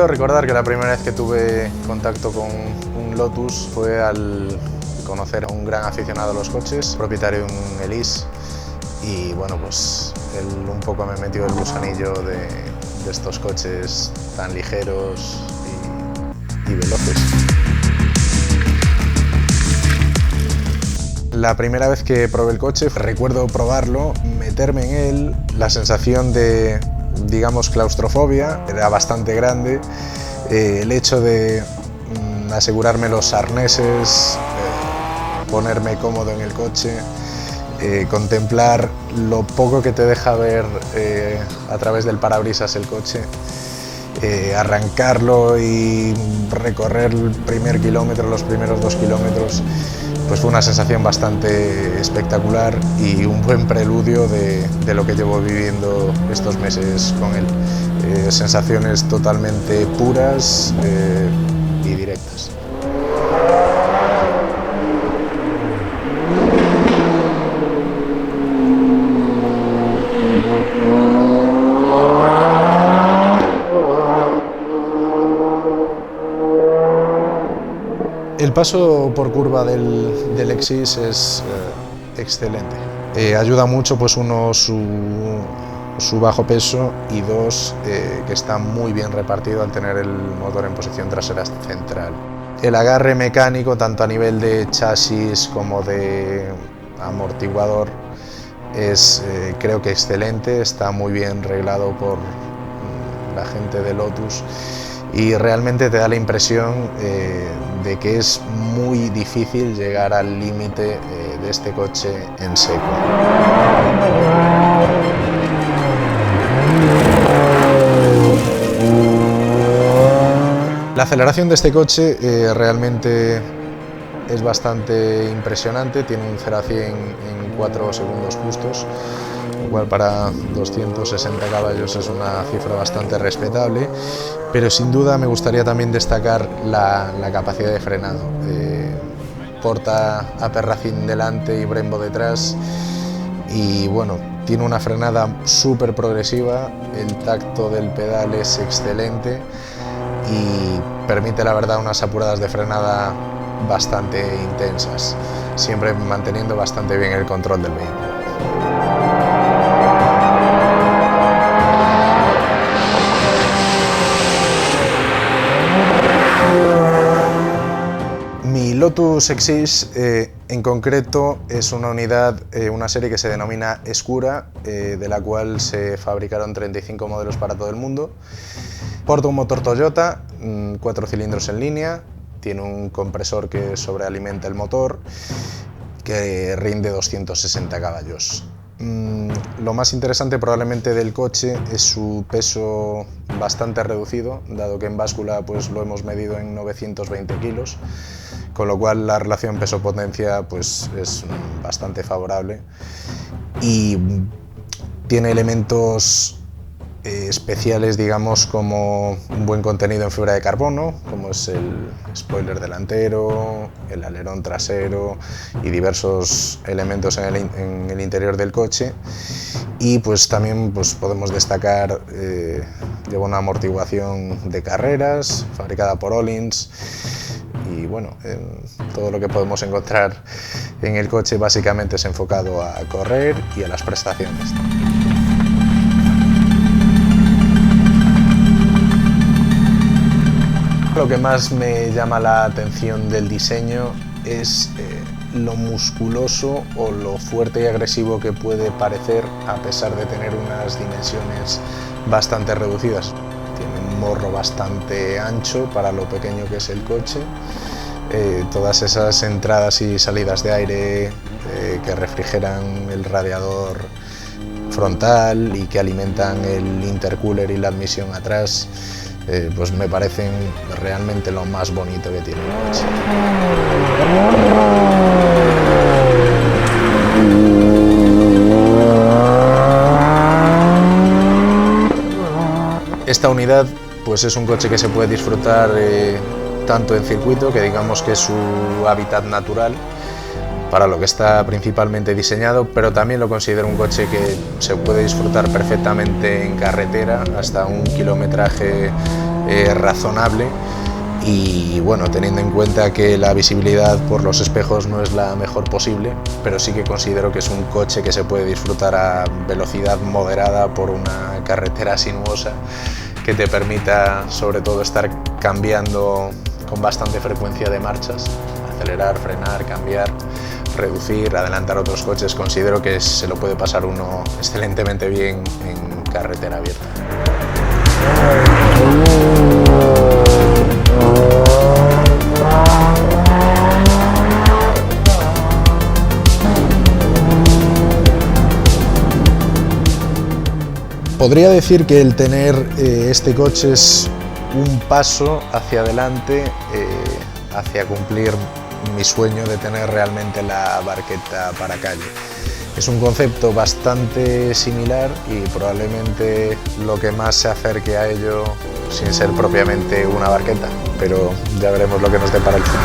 Creo recordar que la primera vez que tuve contacto con un Lotus fue al conocer a un gran aficionado a los coches, propietario de un Elise, y bueno, pues él un poco me metió el gusanillo de estos coches tan ligeros y veloces. La primera vez que probé el coche, recuerdo probarlo, meterme en él, la sensación de, digamos, claustrofobia era bastante grande. El hecho de asegurarme los arneses, ponerme cómodo en el coche, contemplar lo poco que te deja ver a través del parabrisas el coche, arrancarlo y recorrer el primer kilómetro, los primeros 2 kilómetros, pues fue una sensación bastante espectacular y un buen preludio de lo que llevo viviendo estos meses con él. Sensaciones totalmente puras y directas. El paso por curva del Exis es excelente. Ayuda mucho, pues uno, su bajo peso, y dos, que está muy bien repartido al tener el motor en posición trasera central. El agarre mecánico, tanto a nivel de chasis como de amortiguador, es creo que excelente, está muy bien reglado por la gente de Lotus y realmente te da la impresión de que es muy difícil llegar al límite de este coche en seco. La aceleración de este coche realmente es bastante impresionante, tiene un 0 a 100 en 4 segundos justos, lo cual para 260 caballos es una cifra bastante respetable, pero sin duda me gustaría también destacar la capacidad de frenado. Porta Aperracin delante y Brembo detrás, y bueno, tiene una frenada súper progresiva, el tacto del pedal es excelente y permite, la verdad, unas apuradas de frenada bastante intensas, siempre manteniendo bastante bien el control del vehículo. Mi Lotus Exis en concreto es una unidad, una serie que se denomina Escura, de la cual se fabricaron 35 modelos para todo el mundo. Porta un motor Toyota, 4 cilindros en línea, tiene un compresor que sobrealimenta el motor, que rinde 260 caballos. Lo más interesante probablemente del coche es su peso bastante reducido, dado que en báscula pues lo hemos medido en 920 kilos, con lo cual la relación peso-potencia pues es bastante favorable y tiene elementos especiales, digamos, como un buen contenido en fibra de carbono, como es el spoiler delantero, el alerón trasero y diversos elementos en el interior del coche. Y pues también pues podemos destacar, lleva una amortiguación de carreras fabricada por Öhlins, y bueno, todo lo que podemos encontrar en el coche básicamente es enfocado a correr y a las prestaciones. Lo que más me llama la atención del diseño es lo musculoso o lo fuerte y agresivo que puede parecer, a pesar de tener unas dimensiones bastante reducidas. Tiene un morro bastante ancho para lo pequeño que es el coche. Todas esas entradas y salidas de aire que refrigeran el radiador frontal y que alimentan el intercooler y la admisión atrás, pues me parecen realmente lo más bonito que tiene el coche. Esta unidad pues es un coche que se puede disfrutar tanto en circuito, que digamos que es su hábitat natural, para lo que está principalmente diseñado, pero también lo considero un coche que se puede disfrutar perfectamente en carretera hasta un kilometraje razonable. Y bueno, teniendo en cuenta que la visibilidad por los espejos no es la mejor posible, pero sí que considero que es un coche que se puede disfrutar a velocidad moderada por una carretera sinuosa que te permita sobre todo estar cambiando con bastante frecuencia de marchas, acelerar, frenar, cambiar, reducir, adelantar otros coches. Considero que se lo puede pasar uno excelentemente bien en carretera abierta. Podría decir que el tener este coche es un paso hacia adelante, hacia cumplir mi sueño de tener realmente la barqueta para calle. Es un concepto bastante similar y probablemente lo que más se acerque a ello sin ser propiamente una barqueta, pero ya veremos lo que nos depara el futuro.